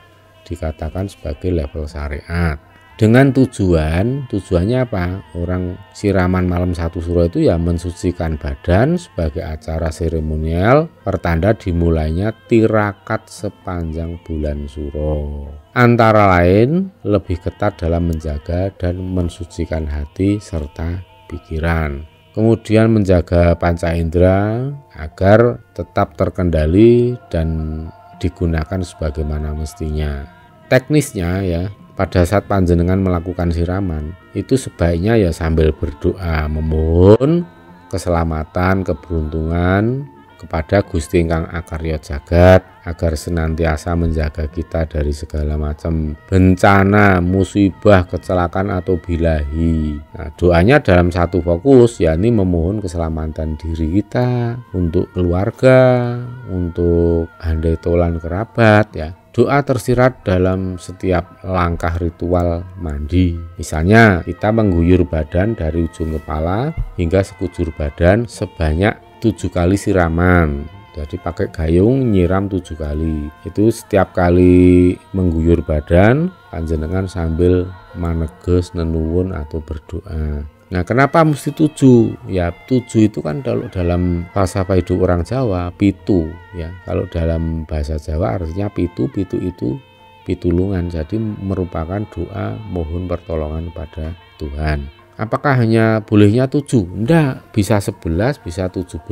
dikatakan sebagai level syariat. Dengan tujuannya apa? Orang siraman malam 1 Suro itu ya mensucikan badan sebagai acara seremonial pertanda dimulainya tirakat sepanjang bulan Suro. Antara lain lebih ketat dalam menjaga dan mensucikan hati serta pikiran. Kemudian menjaga panca indera agar tetap terkendali dan digunakan sebagaimana mestinya. Teknisnya ya, pada saat panjenengan melakukan siraman itu sebaiknya ya sambil berdoa memohon keselamatan, keberuntungan kepada Gusti Ingkang Akarya Jagat agar senantiasa menjaga kita dari segala macam bencana, musibah, kecelakaan atau bilahi. Nah, doanya dalam satu fokus, yakni memohon keselamatan diri kita, untuk keluarga, untuk handai tolan kerabat ya. Doa tersirat dalam setiap langkah ritual mandi. Misalnya kita mengguyur badan dari ujung kepala hingga sekujur badan sebanyak 7 kali siraman. Jadi pakai gayung nyiram 7 kali. Itu setiap kali mengguyur badan panjenengan sambil maneges, nenuwun atau berdoa. Nah, kenapa mesti 7? Ya 7 itu kan kalau dalam falsafah hidup orang Jawa pitu ya. Kalau dalam bahasa Jawa artinya pitu itu pitulungan. Jadi merupakan doa mohon pertolongan pada Tuhan. Apakah hanya bolehnya 7? Enggak, bisa 11, bisa 17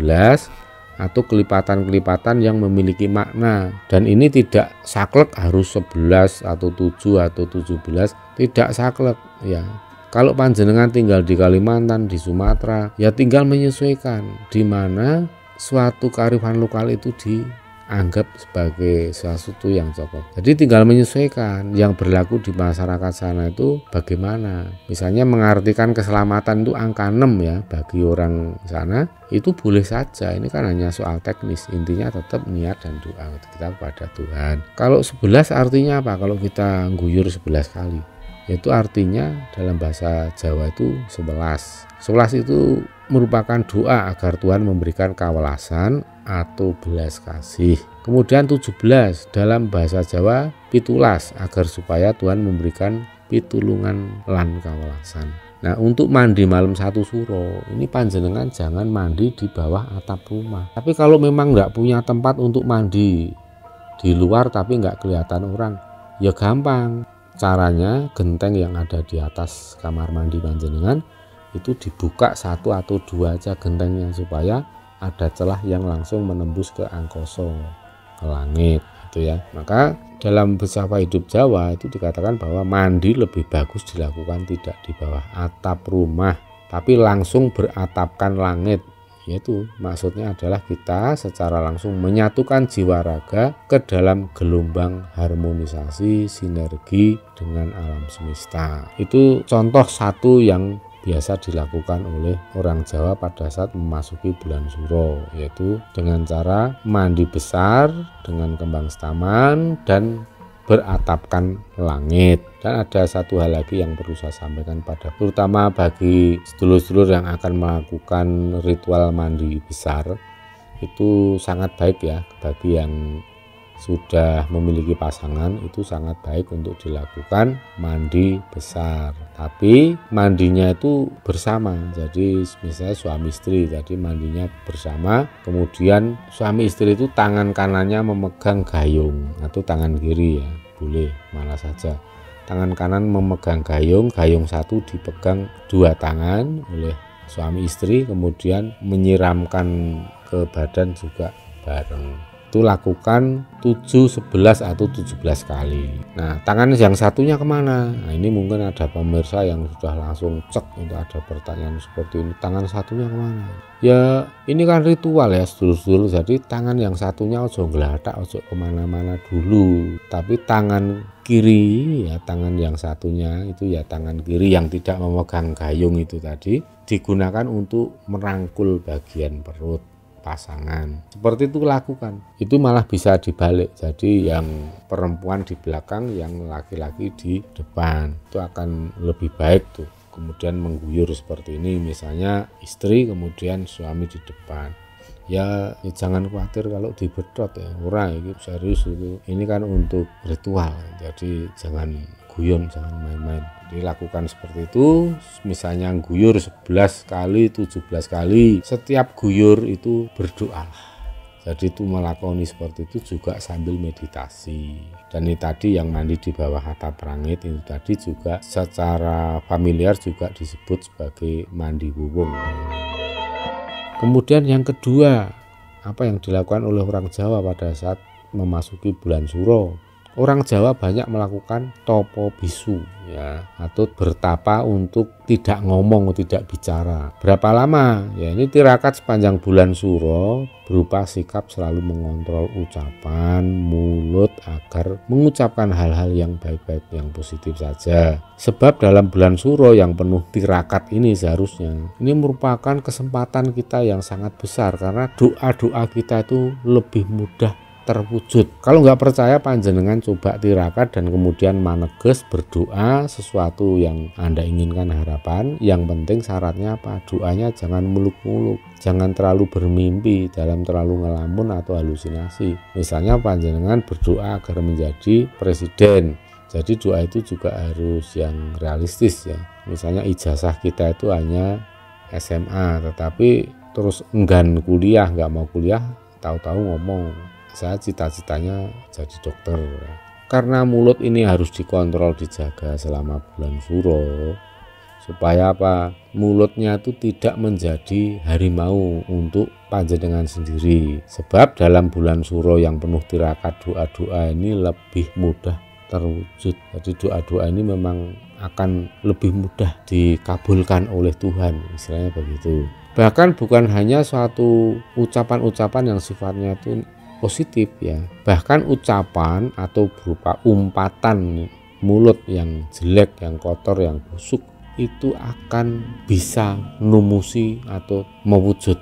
atau kelipatan-kelipatan yang memiliki makna. Dan ini tidak saklek harus 11 atau 7 atau 17, tidak saklek ya. Kalau panjenengan tinggal di Kalimantan, di Sumatera, ya tinggal menyesuaikan di mana suatu kearifan lokal itu dianggap sebagai sesuatu yang cocok. Jadi tinggal menyesuaikan yang berlaku di masyarakat sana itu bagaimana. Misalnya mengartikan keselamatan itu angka 6 ya bagi orang sana, itu boleh saja. Ini kan hanya soal teknis, intinya tetap niat dan doa kita kepada Tuhan. Kalau 11 artinya apa? Kalau kita guyur 11 kali, itu artinya dalam bahasa Jawa itu 11. 11 itu merupakan doa agar Tuhan memberikan kawelasan atau belas kasih. Kemudian 17 dalam bahasa Jawa pitulas, agar supaya Tuhan memberikan pitulungan lan kawelasan. Nah, untuk mandi malam 1 Suro ini panjenengan jangan mandi di bawah atap rumah. Tapi kalau memang nggak punya tempat untuk mandi di luar tapi nggak kelihatan orang, ya gampang. Caranya genteng yang ada di atas kamar mandi panjenengan itu dibuka 1 atau 2 aja gentengnya supaya ada celah yang langsung menembus ke angkasa, ke langit. gitu ya. Maka dalam filsafat hidup Jawa itu dikatakan bahwa mandi lebih bagus dilakukan tidak di bawah atap rumah, tapi langsung beratapkan langit. Yaitu maksudnya adalah kita secara langsung menyatukan jiwa raga ke dalam gelombang harmonisasi sinergi dengan alam semesta. Itu contoh satu yang biasa dilakukan oleh orang Jawa pada saat memasuki bulan Suro, yaitu dengan cara mandi besar dengan kembang setaman dan beratapkan langit. Dan ada satu hal lagi yang perlu saya sampaikan terutama bagi sedulur-sedulur yang akan melakukan ritual mandi besar, itu sangat baik ya bagi yang sudah memiliki pasangan, itu sangat baik untuk dilakukan mandi besar, tapi mandinya itu bersama. Jadi misalnya suami istri, jadi mandinya bersama, kemudian suami istri itu tangan kanannya memegang gayung atau tangan kiri ya, boleh mana saja. Tangan kanan memegang gayung, gayung satu dipegang dua tangan oleh suami istri, kemudian menyiramkan ke badan juga bareng. Itu lakukan 7, 11 atau 17 kali. Nah, tangan yang satunya kemana? Nah, ini mungkin ada pemirsa yang sudah langsung cek, itu ada pertanyaan seperti ini, tangan satunya kemana? Ya ini kan ritual ya sedulur-sedulur, jadi tangan yang satunya ojo ngelatak, ojo kemana-mana dulu, tapi tangan kiri ya, tangan yang satunya itu ya tangan kiri yang tidak memegang gayung itu tadi digunakan untuk merangkul bagian perut pasangan. Seperti itu lakukan. Itu malah bisa dibalik. Jadi yang perempuan di belakang, yang laki-laki di depan. Itu akan lebih baik tuh. Kemudian mengguyur seperti ini, misalnya istri kemudian suami di depan. Ya jangan khawatir kalau dibedot ya. Ora itu serius itu. Ini kan untuk ritual. Jadi jangan guyon, jangan main-main. Dilakukan seperti itu, misalnya guyur 11 kali, 17 kali, setiap guyur itu berdoa. Jadi itu melakoni seperti itu juga sambil meditasi. Dan ini tadi yang mandi di bawah atap langit itu tadi juga secara familiar juga disebut sebagai mandi wuwung. Kemudian yang kedua, apa yang dilakukan oleh orang Jawa pada saat memasuki bulan Suro? Orang Jawa banyak melakukan topo bisu ya, atau bertapa untuk tidak ngomong, tidak bicara. Berapa lama? Ya ini tirakat sepanjang bulan Suro berupa sikap selalu mengontrol ucapan mulut agar mengucapkan hal-hal yang baik-baik, yang positif saja. Sebab dalam bulan Suro yang penuh tirakat ini seharusnya ini merupakan kesempatan kita yang sangat besar, karena doa-doa kita itu lebih mudah terwujud. Kalau nggak percaya, panjenengan coba tirakat dan kemudian maneges berdoa sesuatu yang Anda inginkan, harapan. Yang penting syaratnya apa? Doanya jangan muluk-muluk, jangan terlalu bermimpi dalam terlalu ngelamun atau halusinasi. Misalnya panjenengan berdoa agar menjadi presiden, jadi doa itu juga harus yang realistis ya. Misalnya ijazah kita itu hanya SMA, tetapi terus enggan kuliah, nggak mau kuliah, tahu-tahu ngomong saya cita-citanya jadi dokter. Karena mulut ini harus dikontrol, dijaga selama bulan Suro, supaya apa? Mulutnya itu tidak menjadi harimau untuk panjenengan sendiri. Sebab dalam bulan Suro yang penuh tirakat, doa-doa ini lebih mudah terwujud. Jadi doa-doa ini memang akan lebih mudah dikabulkan oleh Tuhan, istilahnya begitu. Bahkan bukan hanya suatu ucapan-ucapan yang sifatnya itu positif ya, bahkan ucapan atau berupa umpatan mulut yang jelek, yang kotor, yang busuk itu akan bisa numusi atau mewujud.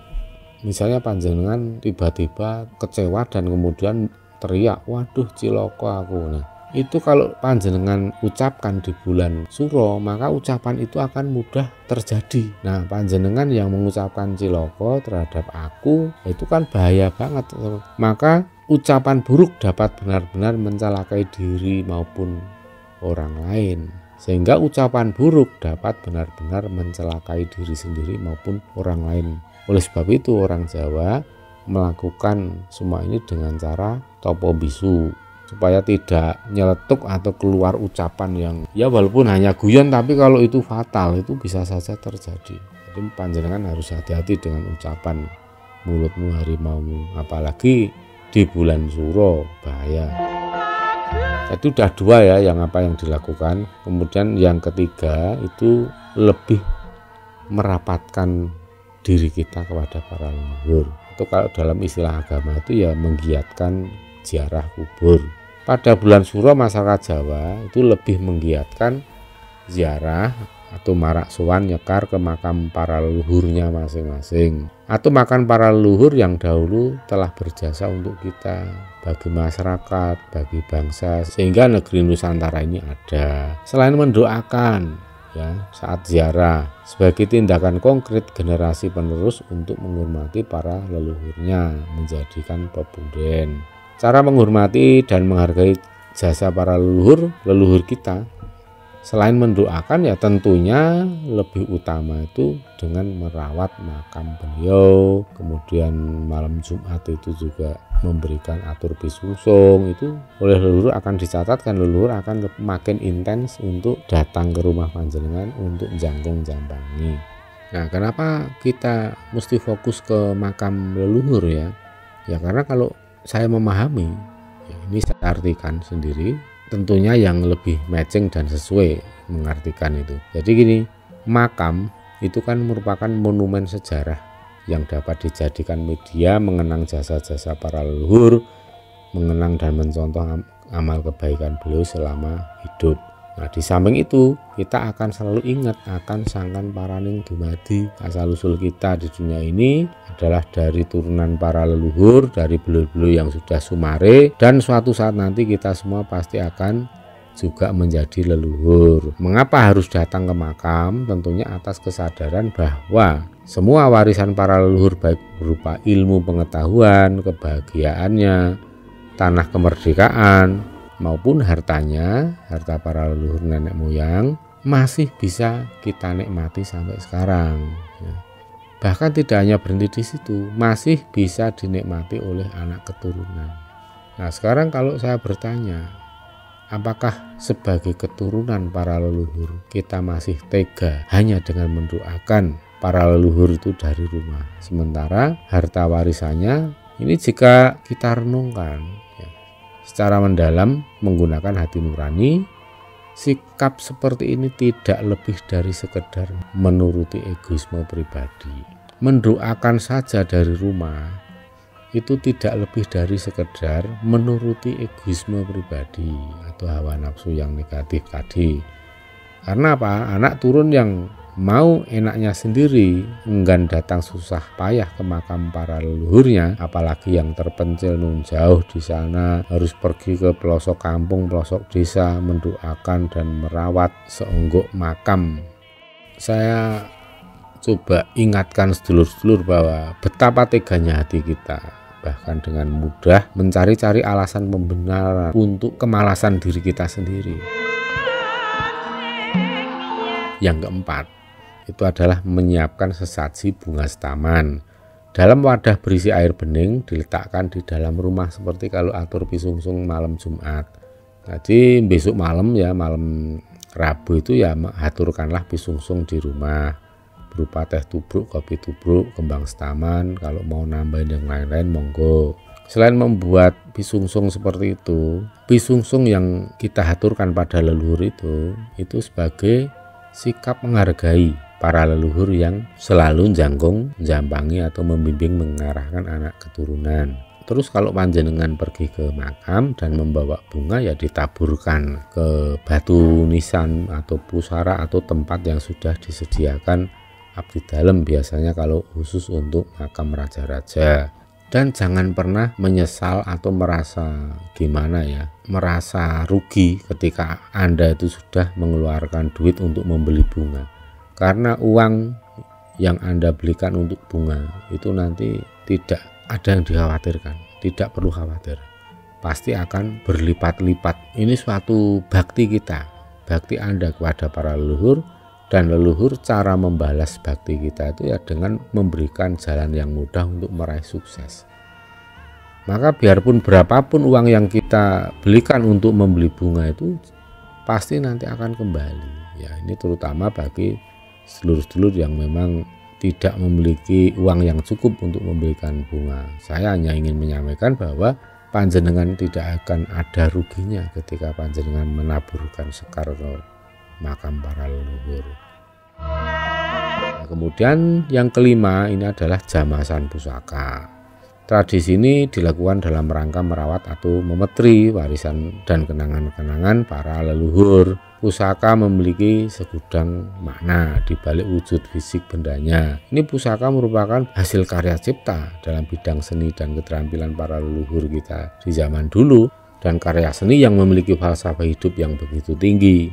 Misalnya panjenengan tiba-tiba kecewa dan kemudian teriak, waduh ciloko aku. Nah itu kalau panjenengan ucapkan di bulan Suro, maka ucapan itu akan mudah terjadi. Nah panjenengan yang mengucapkan ciloko terhadap aku itu kan bahaya banget. Maka ucapan buruk dapat benar-benar mencelakai diri maupun orang lain, sehingga ucapan buruk dapat benar-benar mencelakai diri sendiri maupun orang lain. Oleh sebab itu orang Jawa melakukan semua ini dengan cara topo bisu, supaya tidak nyeletuk atau keluar ucapan yang ya walaupun hanya guyon, tapi kalau itu fatal itu bisa saja terjadi. Jadi panjenengan harus hati-hati dengan ucapan mulutmu, harimaumu, apalagi di bulan Suro, bahaya. Jadi udah dua ya yang dilakukan. Kemudian yang ketiga itu lebih merapatkan diri kita kepada para leluhur. Itu kalau dalam istilah agama itu ya menggiatkan ziarah kubur. Pada bulan Suro masyarakat Jawa itu lebih menggiatkan ziarah atau marak sowan nyekar ke makam para leluhurnya masing-masing, atau makan para leluhur yang dahulu telah berjasa untuk kita, bagi masyarakat, bagi bangsa, sehingga negeri Nusantara ini ada. Selain mendoakan ya saat ziarah sebagai tindakan konkret generasi penerus untuk menghormati para leluhurnya, menjadikan pepunden. Cara menghormati dan menghargai jasa para leluhur kita selain mendoakan ya tentunya lebih utama itu dengan merawat makam beliau. Kemudian malam Jumat itu juga memberikan atur pisungsung, itu oleh leluhur akan dicatatkan, leluhur akan makin intens untuk datang ke rumah panjenengan untuk jangkung jambangi. Nah, kenapa kita mesti fokus ke makam leluhur ya? Ya karena kalau saya memahami, ya ini saya artikan sendiri, tentunya yang lebih matching dan sesuai mengartikan itu. Jadi gini, makam itu kan merupakan monumen sejarah yang dapat dijadikan media mengenang jasa-jasa para leluhur, mengenang dan mencontoh amal kebaikan beliau selama hidup. Nah, di samping itu kita akan selalu ingat akan sangkan paraning dumadi. Asal usul kita di dunia ini adalah dari turunan para leluhur, dari beliau-beliau yang sudah sumare, dan suatu saat nanti kita semua pasti akan juga menjadi leluhur. Mengapa harus datang ke makam? Tentunya atas kesadaran bahwa semua warisan para leluhur baik berupa ilmu pengetahuan, kebahagiaannya, tanah kemerdekaan, maupun hartanya, harta para leluhur nenek moyang masih bisa kita nikmati sampai sekarang ya. Bahkan tidak hanya berhenti di situ, masih bisa dinikmati oleh anak keturunan. Nah, sekarang kalau saya bertanya, apakah sebagai keturunan para leluhur kita masih tega hanya dengan mendoakan para leluhur itu dari rumah, sementara harta warisannya ini jika kita renungkan secara mendalam menggunakan hati nurani, sikap seperti ini tidak lebih dari sekedar menuruti egoisme pribadi. Mendoakan saja dari rumah itu tidak lebih dari sekedar menuruti egoisme pribadi atau hawa nafsu yang negatif tadi. Karena apa? Anak turun yang mau enaknya sendiri, enggan datang susah payah ke makam para leluhurnya, apalagi yang terpencil nun jauh di sana, harus pergi ke pelosok kampung, pelosok desa, mendoakan dan merawat seonggok makam. Saya coba ingatkan sedulur-sedulur bahwa betapa teganya hati kita, bahkan dengan mudah mencari-cari alasan pembenaran untuk kemalasan diri kita sendiri. Yang keempat, itu adalah menyiapkan sesaji bunga setaman dalam wadah berisi air bening, diletakkan di dalam rumah seperti kalau atur pisungsung malam Jumat. Jadi besok malam ya, malam Rabu itu ya aturkanlah pisungsung di rumah berupa teh tubruk, kopi tubruk, kembang setaman. Kalau mau nambahin yang lain-lain monggo. Selain membuat pisungsung seperti itu, pisungsung yang kita aturkan pada leluhur itu sebagai sikap menghargai para leluhur yang selalu jangkung, jambangi atau membimbing mengarahkan anak keturunan. Terus kalau panjenengan pergi ke makam dan membawa bunga ya ditaburkan ke batu nisan atau pusara atau tempat yang sudah disediakan abdi dalem, biasanya kalau khusus untuk makam raja-raja. Dan jangan pernah menyesal atau merasa merasa rugi ketika Anda itu sudah mengeluarkan duit untuk membeli bunga. Karena uang yang Anda belikan untuk bunga itu nanti tidak ada yang dikhawatirkan, tidak perlu khawatir, pasti akan berlipat-lipat. Ini suatu bakti kita, bakti Anda kepada para leluhur, dan leluhur cara membalas bakti kita itu ya dengan memberikan jalan yang mudah untuk meraih sukses. Maka biarpun berapapun uang yang kita belikan untuk membeli bunga itu pasti nanti akan kembali. Ya, ini terutama bagi sedulur-sedulur yang memang tidak memiliki uang yang cukup untuk membelikan bunga. Saya hanya ingin menyampaikan bahwa panjenengan tidak akan ada ruginya ketika panjenengan menaburkan sekar ke makam para leluhur. Nah, kemudian yang kelima ini adalah jamasan pusaka. Tradisi ini dilakukan dalam rangka merawat atau memetri warisan dan kenangan-kenangan para leluhur. Pusaka memiliki segudang makna di balik wujud fisik bendanya. Ini pusaka merupakan hasil karya cipta dalam bidang seni dan keterampilan para leluhur kita di zaman dulu, dan karya seni yang memiliki falsafah hidup yang begitu tinggi.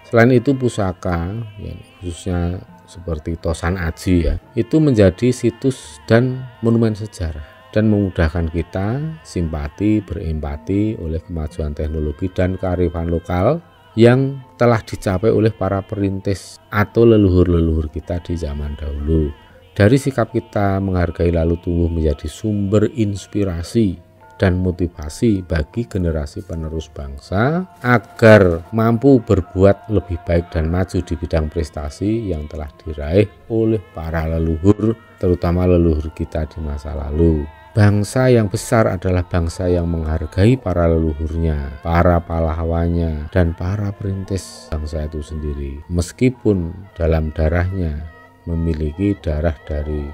Selain itu pusaka, ya, khususnya seperti Tosan Aji ya, itu menjadi situs dan monumen sejarah dan memudahkan kita simpati, berempati oleh kemajuan teknologi dan kearifan lokal yang telah dicapai oleh para perintis atau leluhur-leluhur kita di zaman dahulu. Dari sikap kita menghargai lalu tumbuh menjadi sumber inspirasi dan motivasi bagi generasi penerus bangsa agar mampu berbuat lebih baik dan maju di bidang prestasi yang telah diraih oleh para leluhur, terutama leluhur kita di masa lalu. Bangsa yang besar adalah bangsa yang menghargai para leluhurnya, para pahlawannya, dan para perintis bangsa itu sendiri. Meskipun dalam darahnya memiliki darah dari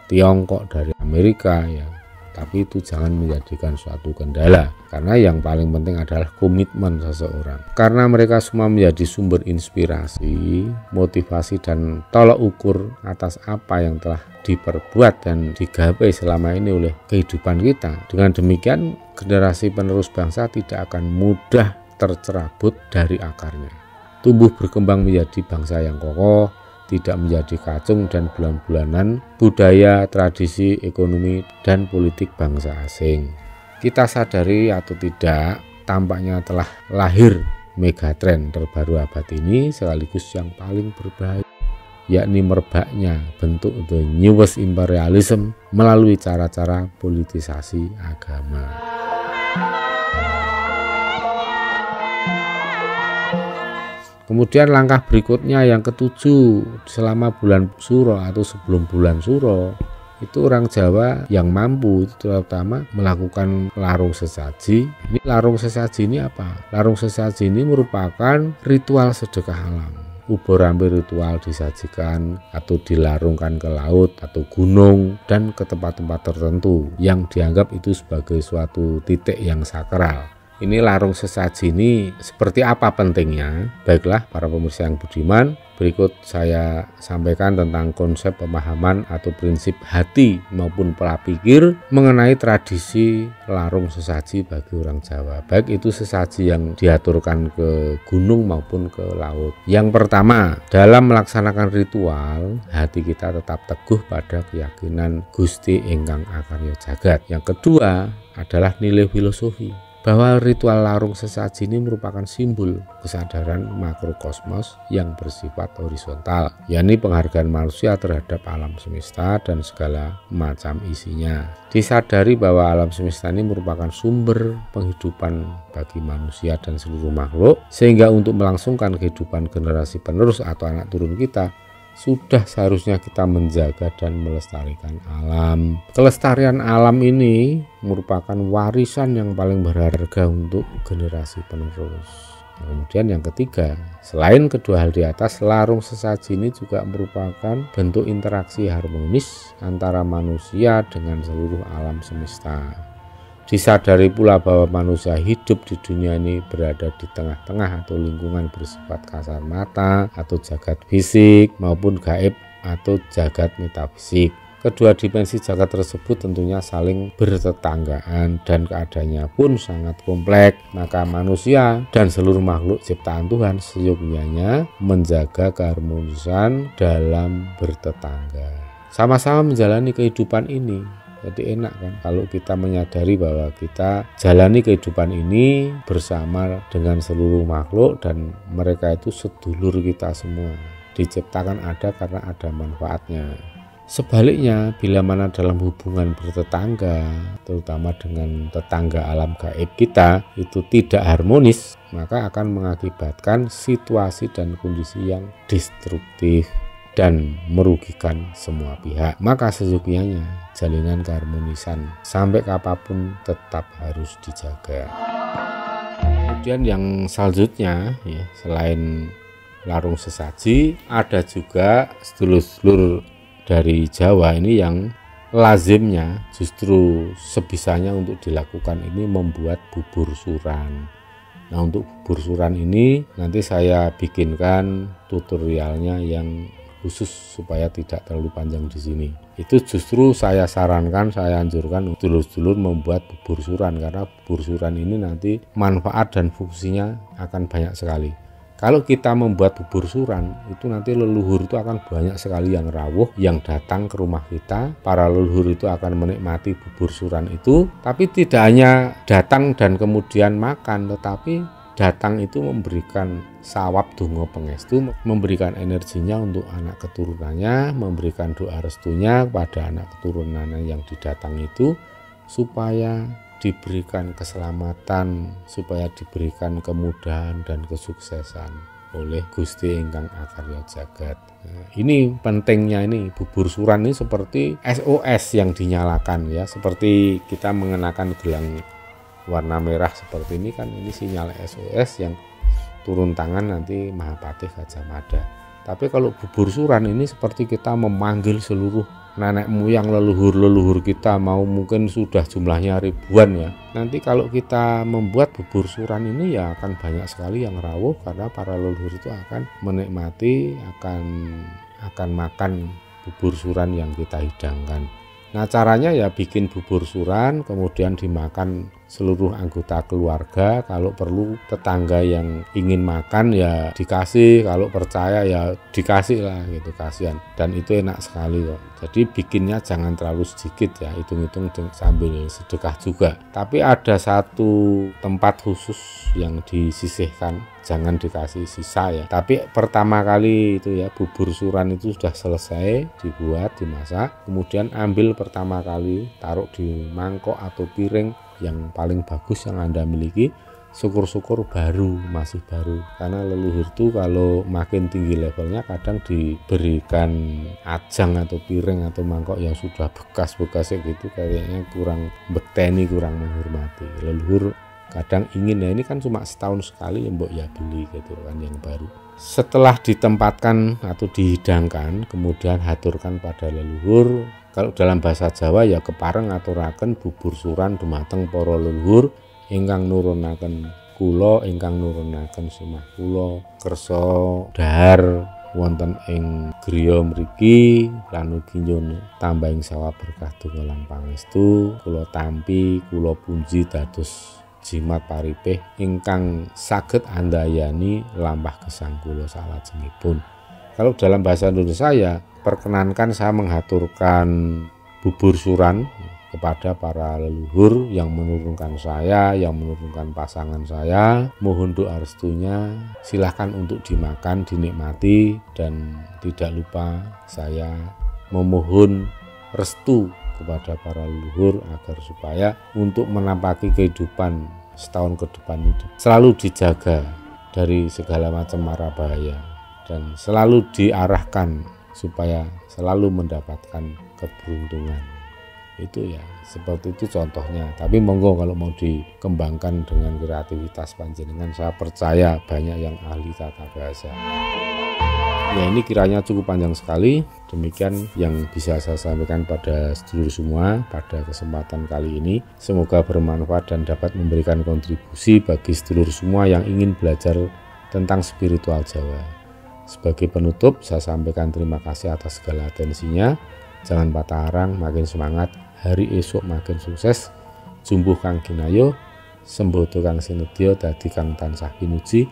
Tiongkok, dari Amerika ya, tapi itu jangan menjadikan suatu kendala, karena yang paling penting adalah komitmen seseorang. Karena mereka semua menjadi sumber inspirasi, motivasi, dan tolak ukur atas apa yang telah diperbuat dan digapai selama ini oleh kehidupan kita. Dengan demikian, generasi penerus bangsa tidak akan mudah tercerabut dari akarnya. Tumbuh berkembang menjadi bangsa yang kokoh, tidak menjadi kacung dan bulan-bulanan budaya, tradisi, ekonomi, dan politik bangsa asing. Kita sadari atau tidak, tampaknya telah lahir megatrend terbaru abad ini sekaligus yang paling berbahaya, yakni merebaknya bentuk the newest imperialism melalui cara-cara politisasi agama. Kemudian langkah berikutnya yang ketujuh, selama bulan Suro atau sebelum bulan Suro itu orang Jawa yang mampu itu terutama melakukan larung sesaji. Ini larung sesaji ini apa? Larung sesaji ini merupakan ritual sedekah alam. Ubur-ambir ritual disajikan atau dilarungkan ke laut atau gunung dan ke tempat-tempat tertentu yang dianggap itu sebagai suatu titik yang sakral. Ini larung sesaji ini seperti apa pentingnya? Baiklah para pemirsa yang budiman, berikut saya sampaikan tentang konsep pemahaman atau prinsip hati maupun pola pikir mengenai tradisi larung sesaji bagi orang Jawa. Baik itu sesaji yang diaturkan ke gunung maupun ke laut. Yang pertama, dalam melaksanakan ritual, hati kita tetap teguh pada keyakinan Gusti Ingkang Akarya Jagat. Yang kedua adalah nilai filosofi, bahwa ritual larung sesaji ini merupakan simbol kesadaran makrokosmos yang bersifat horizontal, yakni penghargaan manusia terhadap alam semesta dan segala macam isinya. Disadari bahwa alam semesta ini merupakan sumber penghidupan bagi manusia dan seluruh makhluk, sehingga untuk melangsungkan kehidupan generasi penerus atau anak turun kita, sudah seharusnya kita menjaga dan melestarikan alam. Kelestarian alam ini merupakan warisan yang paling berharga untuk generasi penerus. Kemudian yang ketiga, selain kedua hal di atas, larung sesaji ini juga merupakan bentuk interaksi harmonis antara manusia dengan seluruh alam semesta. Disadari pula bahwa manusia hidup di dunia ini berada di tengah-tengah atau lingkungan bersifat kasar mata atau jagat fisik maupun gaib atau jagat metafisik. Kedua dimensi jagat tersebut tentunya saling bertetanggaan dan keadaannya pun sangat kompleks. Maka manusia dan seluruh makhluk ciptaan Tuhan seyogyanya menjaga keharmonisan dalam bertetangga. Sama-sama menjalani kehidupan ini. Jadi enak kan kalau kita menyadari bahwa kita jalani kehidupan ini bersama dengan seluruh makhluk dan mereka itu sedulur kita semua. Diciptakan ada karena ada manfaatnya. Sebaliknya, bila mana dalam hubungan bertetangga, terutama dengan tetangga alam gaib kita, itu tidak harmonis, maka akan mengakibatkan situasi dan kondisi yang destruktif. dan merugikan semua pihak. Maka seyogianya jalinan keharmonisan sampai kapanpun tetap harus dijaga. Kemudian yang selanjutnya ya, selain larung sesaji, ada juga sedulur-sedulur dari Jawa ini yang lazimnya justru sebisanya untuk dilakukan ini membuat bubur suran. Nah, untuk bubur suran ini nanti saya bikinkan tutorialnya yang khusus supaya tidak terlalu panjang di sini. Itu justru saya sarankan, saya anjurkan dulur-dulur membuat bubur suran, karena bubur suran ini nanti manfaat dan fungsinya akan banyak sekali. Kalau kita membuat bubur suran, itu nanti leluhur itu akan banyak sekali yang rawuh, yang datang ke rumah kita. Para leluhur itu akan menikmati bubur suran itu, tapi tidak hanya datang dan kemudian makan, tetapi datang itu memberikan sawab donga pangestu, memberikan energinya untuk anak keturunannya, memberikan doa restunya kepada anak keturunannya yang didatang itu, supaya diberikan keselamatan, supaya diberikan kemudahan dan kesuksesan oleh Gusti ingkang akarya jagat. Nah, ini pentingnya ini bubur suran ini seperti SOS yang dinyalakan ya, seperti kita mengenakan gelang warna merah seperti ini kan, ini sinyal SOS yang turun tangan nanti Mahapatih Gajah Mada. Tapi kalau bubur suran ini seperti kita memanggil seluruh nenek moyang leluhur-leluhur kita, mau mungkin sudah jumlahnya ribuan ya. Nanti kalau kita membuat bubur suran ini ya akan banyak sekali yang rawuh, karena para leluhur itu akan menikmati, akan makan bubur suran yang kita hidangkan. Nah, caranya ya bikin bubur suran kemudian dimakan seluruh anggota keluarga. Kalau perlu tetangga yang ingin makan ya dikasih, kalau percaya ya dikasih lah gitu, kasihan. Dan itu enak sekali kok. Jadi bikinnya jangan terlalu sedikit ya, hitung-hitung sambil sedekah juga. Tapi ada satu tempat khusus yang disisihkan, jangan dikasih sisa ya. Tapi pertama kali itu ya, bubur suran itu sudah selesai dibuat, dimasak, kemudian ambil pertama kali, taruh di mangkok atau piring yang paling bagus yang Anda miliki. Syukur-syukur baru, masih baru, karena leluhur itu kalau makin tinggi levelnya kadang diberikan ajang atau piring atau mangkok yang sudah bekas-bekasnya gitu, kayaknya kurang bekteni, kurang menghormati. Leluhur kadang ingin, ya ini kan cuma setahun sekali ya mbok ya beli gitu kan yang baru. Setelah ditempatkan atau dihidangkan, kemudian haturkan pada leluhur. Kalau dalam bahasa Jawa ya kepareng aturaken bubur suran dumateng para leluhur ingkang nurunaken kula, ingkang nurunaken simah kula kersa dhahar wonten ing griya mriki, lan ugi nyuwun tambahing sawab berkah donga lan pangestu. Kula tampi, kula punji dados jimat paripih ingkang saged andayani lampah gesang kula salajengipun. Kalau dalam bahasa Indonesia ya perkenankan saya menghaturkan bubur suran kepada para leluhur yang menurunkan saya, yang menurunkan pasangan saya. Mohon doa restunya, silahkan untuk dimakan, dinikmati, dan tidak lupa saya memohon restu kepada para leluhur agar supaya untuk menampaki kehidupan setahun ke depan itu selalu dijaga dari segala macam mara bahaya dan selalu diarahkan supaya selalu mendapatkan keberuntungan. Itu ya seperti itu contohnya. Tapi monggo kalau mau dikembangkan dengan kreativitas panjenengan, saya percaya banyak yang ahli tata bahasa. Ya, ini kiranya cukup panjang sekali. Demikian yang bisa saya sampaikan pada sedulur semua pada kesempatan kali ini. Semoga bermanfaat dan dapat memberikan kontribusi bagi sedulur semua yang ingin belajar tentang spiritual Jawa. Sebagai penutup, saya sampaikan terima kasih atas segala atensinya. Jangan patah arang, makin semangat, hari esok makin sukses. Jumbuh kang kinayo, sembodo kang sinedya, dadi kang tansah pinuji,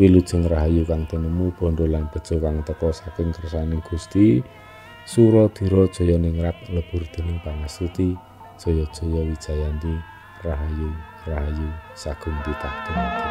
wilujeng rahayu kang tinemu, bondo lan bejo kang teka saking kersaning Gusti, Suradira jaya ningrat lebur dening pangastuti, jaya-jaya wijayanti, rahayu rahayu sagung titah tumati.